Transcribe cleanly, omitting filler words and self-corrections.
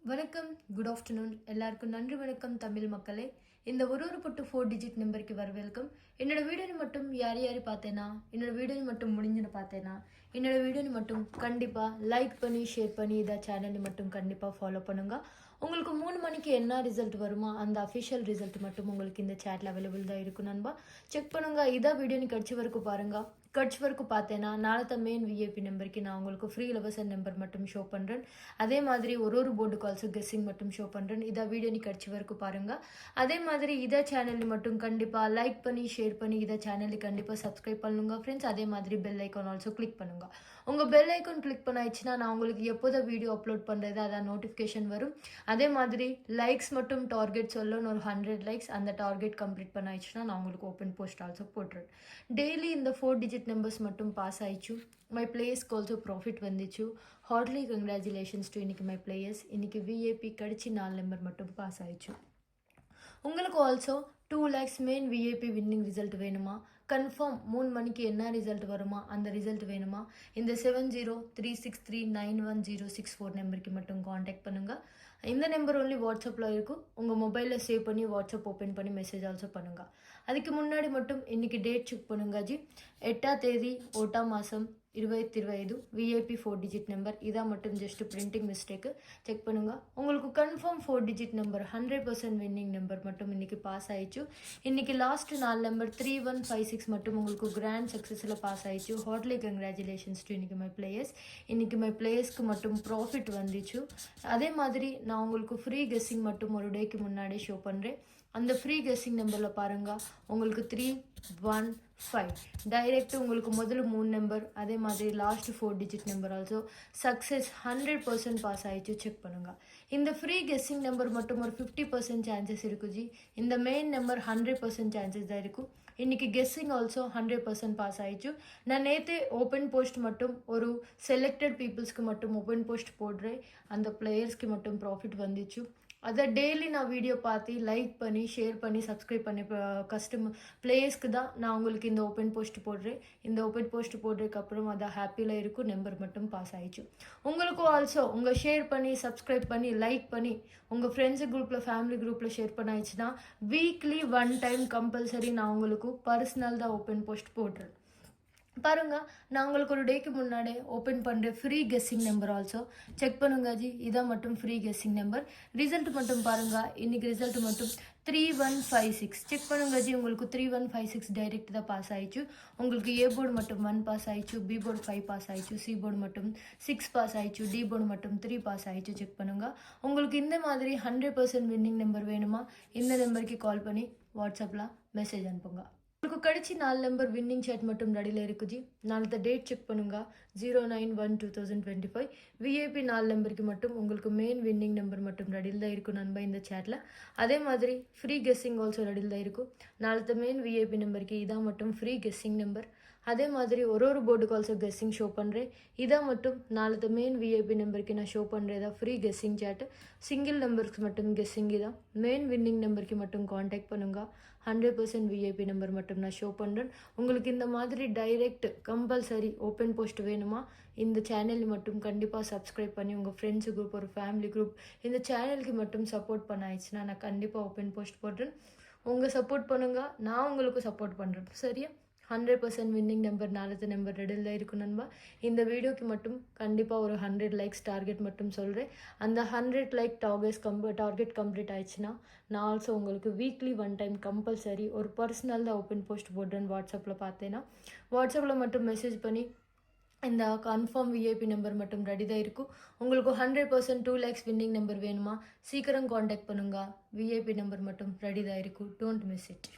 வணக்கம், good afternoon. எல்லாருக்கும் நன்றி வணக்கம் தமிழ் மக்களே. இந்த ஒரு பட்டு 4 டிஜிட் நம்பருக்கு வரவேல்கம். என்னோட வீடியோ மட்டும் யார் பார்த்தேன்னா, என்னோட வீடியோ மட்டும் முடிஞ்சுன்னு பார்த்தேன்னா, என்னோட வீடியோ மட்டும் கண்டிப்பாக லைக் பண்ணி ஷேர் பண்ணி இதை சேனல் மட்டும் கண்டிப்பாக ஃபாலோ பண்ணுங்க. உங்களுக்கு 3 மணிக்கு என்ன ரிசல்ட் வருமா அந்த அஃபிஷியல் ரிசல்ட் மட்டும் உங்களுக்கு இந்த சேட்டில் அவைலபிள் தான் இருக்கும் நண்பா. செக் பண்ணுங்க. இதை வீடியோ நீ கட்சி வரைக்கும் பாருங்க. கட்சி வரைக்கும் பார்த்தேன்னா நாளத்த மெயின் விஐபி நம்பருக்கு நான் உங்களுக்கு ஃப்ரீ இலவச நம்பர் மட்டும் ஷோ பண்ணுறேன். அதே மாதிரி ஒரு போர்டு கால்ஸும் கெஸ்ஸிங் மட்டும் ஷோ பண்ணுறேன். இதை வீடியோ நீ கட்சி வரைக்கும் பாருங்கள். அதே மாதிரி இதை சேனல் மட்டும் கண்டிப்பாக லைக் பண்ணி ஷேர் பண்ணி இதை சேனலுக்கு கண்டிப்பாக சப்ஸ்கிரைப் பண்ணுங்க ஃப்ரெண்ட்ஸ். அதே மாதிரி பெல் ஐக்கான் ஆல்சோ கிளிக் பண்ணுங்க. உங்கள் பெல் ஐக்கான் கிளிக் பண்ணாச்சுன்னா நான் உங்களுக்கு எப்போதை வீடியோ அப்லோட் பண்ணுறது அதான் நோட்டிஃபிகேஷன் வரும். அதே மாதிரி லைக்ஸ் மட்டும் டார்கெட் சொல்லணும். ஒரு 100 லைக்ஸ் அந்த டார்கெட் கம்ப்ளீட் பண்ணாச்சுன்னா நான் உங்களுக்கு ஓப்பன் போஸ்ட் ஆல்சோ போட்டுறேன். டெய்லி இந்த 4 டிஜிட் நம்பர்ஸ் மட்டும் பாஸ் ஆயிடுச்சு. மை பிளேயர்ஸ்க்கு ஆல்சோ ப்ராஃபிட் வந்துச்சு. ஹார்ட்லி கங்க்ராச்சுலேஷன்ஸ் டு இன்னைக்கு மை பிளேயர்ஸ். இன்னைக்கு விஏபி கடிச்சு 4 நம்பர் மட்டும் பாஸ் ஆயிடுச்சு. உங்களுக்கு also 2 lakhs main VAP winning result வேணுமா? கன்ஃபார்ம் 3 மணிக்கு என்ன ரிசல்ட் வருமா அந்த ரிசல்ட் வேணுமா? இந்த 7036391064 நம்பருக்கு மட்டும் காண்டாக்ட் பண்ணுங்க. இந்த நம்பர் ஒன்லி வாட்ஸ்அப்பில் இருக்கும். உங்கள் மொபைலில் சேவ் பண்ணி வாட்ஸ்அப் ஓப்பன் பண்ணி மெசேஜ் ஆல்சோ பண்ணுங்கள். அதுக்கு முன்னாடி மட்டும் இன்னைக்கு டேட் செக் பண்ணுங்க ஜி. 8ஆம் தேதி 8ஆம் மாதம் 2025 விஏபி 4 டிஜிட் நம்பர். இதான் மட்டும் ஜஸ்ட் பிரிண்டிங் மிஸ்டேக்கு. செக் பண்ணுங்க. உங்களுக்கு confirm 4 digit number 100% winning number மட்டும் இன்னைக்கு பாஸ் ஆயிடுச்சு. இன்னைக்கு லாஸ்ட் 4 நம்பர் 3156 மட்டும் உங்களுக்கு கிராண்ட் சக்ஸஸில் பாஸ் ஆயிடுச்சு. ஹார்ட்லி கங்க்ராச்சுலேஷன்ஸ் டு இன்னைக்கு மை பிளேயர்ஸ். இன்னைக்கு மை பிளேயர்ஸ்க்கு மட்டும் ப்ராஃபிட் வந்துச்சு. அதே மாதிரி நான் உங்களுக்கு ஃப்ரீ கெஸ்ஸிங் மட்டும் ஒரு டேக்கு முன்னாடி ஷோ பண்ணுறேன். அந்த ஃப்ரீ கெஸ்ஸிங் நம்பரில் பாருங்கள். உங்களுக்கு 315 டைரெக்ட் உங்களுக்கு முதல்ல 3 நம்பர் அதே மாதிரி last 4 digit number also success 100% pass ஆயிடுச்சு. செக் பண்ணுங்கள். இந்த ஃப்ரீ கெஸ்ஸிங் நம்பர் மட்டும் ஒரு 50% சான்சஸ் இருக்கு ஜி. இந்த மெயின் நம்பர் 100% சான்சஸ் தான் இருக்கும். இன்னைக்கு கெஸ்ஸிங் ஆல்சோ 100% பாஸ் ஆயிடுச்சு. நான் நேற்று ஓப்பன் போஸ்ட் மட்டும் ஒரு செலக்டட் பீப்புள்ஸ்க்கு மட்டும் ஓப்பன் போஸ்ட் போடுறேன். அந்த பிளேயர்ஸ்க்கு மட்டும் ப்ராஃபிட் வந்துச்சு. அதை டெய்லி நான் வீடியோ பார்த்து லைக் பண்ணி ஷேர் பண்ணி சப்ஸ்கிரைப் பண்ணி கஸ்டமர் பிளேயர்ஸ்க்கு தான் நான் உங்களுக்கு இந்த ஓப்பன் போஸ்ட் போடுறேன். இந்த ஓப்பன் போஸ்ட் போடுறதுக்கப்புறம் அதை ஹாப்பியில் இருக்கும். நம்பர் மட்டும் பாஸ் ஆயிடுச்சு. உங்களுக்கும் ஆல்சோ உங்கள் ஷேர் பண்ணி சப்ஸ்கிரைப் பண்ணி லைக் பண்ணி உங்கள் ஃப்ரெண்ட்ஸு குரூப்பில் ஃபேமிலி குரூப்பில் ஷேர் பண்ணாயிடுச்சுன்னா வீக்லி 1 டைம் கம்பல்சரி நான் உங்களுக்கு பர்சனல் தான் ஓப்பன் போஸ்ட் போடுறேன். பாருங்க, நான் உங்களுக்கு ஒரு டேக்கு முன்னாடி ஓப்பன் பண்ணுற free guessing number also check பண்ணுங்க ஜி. இதான் மட்டும் ஃப்ரீ கெஸ்ஸிங் நம்பர். ரிசல்ட் மட்டும் பாருங்க. இன்னைக்கு ரிசல்ட் மட்டும் 3156 செக் பண்ணுங்க ஜி. உங்களுக்கு 3156 டைரெக்ட் தான் பாஸ் ஆயிடுச்சு. உங்களுக்கு ஏ போர்டு மட்டும் 1 பாஸ் ஆயிடுச்சு, பி போர்டு 5 பாஸ் ஆயிடுச்சு, சி போர்டு மட்டும் 6 பாஸ் ஆயிடுச்சு, டி போர்டு மட்டும் 3 பாஸ் ஆயிடுச்சு. செக் பண்ணுங்க. உங்களுக்கு இந்த மாதிரி 100% வின்னிங் நம்பர் வேணுமா? இந்த நம்பருக்கு கால் பண்ணி வாட்ஸ்அப்பில் மெசேஜ் அனுப்புங்க. உங்களுக்கு கடிச்சு 4 நம்பர் வின்னிங் சேட் மட்டும் ரெடியில் இருக்கு ஜி. நாளத்த டேட் செக் பண்ணுங்க. 09/1/2025 விஏபி 4 நம்பருக்கு மட்டும் உங்களுக்கு மெயின் வின்னிங் நம்பர் மட்டும் ரெடியில் தான் இருக்கும் நண்பா இந்த சேட்டில். அதே மாதிரி ஃப்ரீ கெஸ்ஸிங் ஆல்சோ ரெடியில் தான் இருக்கும். நாளத்த மெயின் விஏபி நம்பருக்கு இதான் மட்டும் ஃப்ரீ கெஸ்ஸிங் நம்பர். அதே மாதிரி ஒரு போர்டுக்கு ஆல்சோ கெஸ்ஸிங் ஷோ பண்ணுறேன். இதான் மட்டும் நாளத்த மெயின் விஏபி நம்பருக்கு நான் ஷோ பண்ணுறதா ஃப்ரீ கெஸ்ஸிங் சேட்டு. சிங்கிள் நம்பருக்கு மட்டும் கெஸ்ஸிங் தான். மெயின் வின்னிங் நம்பருக்கு மட்டும் காண்டாக்ட் பண்ணுங்க. 100% விஐபி நம்பர் மட்டும் நான் ஷோ பண்ணுறேன். உங்களுக்கு இந்த மாதிரி டைரெக்ட் கம்பல்சரி ஓப்பன் போஸ்ட் வேணுமா? இந்த சேனல் மட்டும் கண்டிப்பாக சப்ஸ்கிரைப் பண்ணி உங்கள் ஃப்ரெண்ட்ஸு குரூப் ஒரு ஃபேமிலி குரூப் இந்த சேனலுக்கு மட்டும் சப்போர்ட் பண்ண ஆயிடுச்சுன்னா நான் கண்டிப்பாக ஓப்பன் போஸ்ட் போடுறேன். உங்கள் சப்போர்ட் பண்ணுங்க, நான் உங்களுக்கு சப்போர்ட் பண்ணுறேன். சரியா? 100% வின்னிங் நம்பர் நாலத்து நம்பர் ரெடியில் தான் இருக்கும் நண்பா. இந்த வீடியோக்கு மட்டும் கண்டிப்பாக ஒரு 100 லைக்ஸ் டார்கெட் மட்டும் சொல்கிறேன். அந்த 100 லைக் டார்கெட் கம்ப்ளீட் ஆயிடுச்சுன்னா நான் ஆல்சோ உங்களுக்கு வீக்லி 1 டைம் கம்பல்சரி ஒரு பர்சனல் தான் ஓப்பன் போஸ்ட் போடுறேன். வாட்ஸ்அப்பில் பார்த்தேன்னா வாட்ஸ்அப்பில் மட்டும் மெசேஜ் பண்ணி இந்த கன்ஃபார்ம் விஐபி நம்பர் மட்டும் ரெடி தான் இருக்கும். உங்களுக்கு 100% 2 lakhs வின்னிங் நம்பர் வேணுமா? சீக்கிரம் காண்டாக்ட் பண்ணுங்க. விஐபி நம்பர் மட்டும் ரெடி தான் இருக்கும். Don't miss it.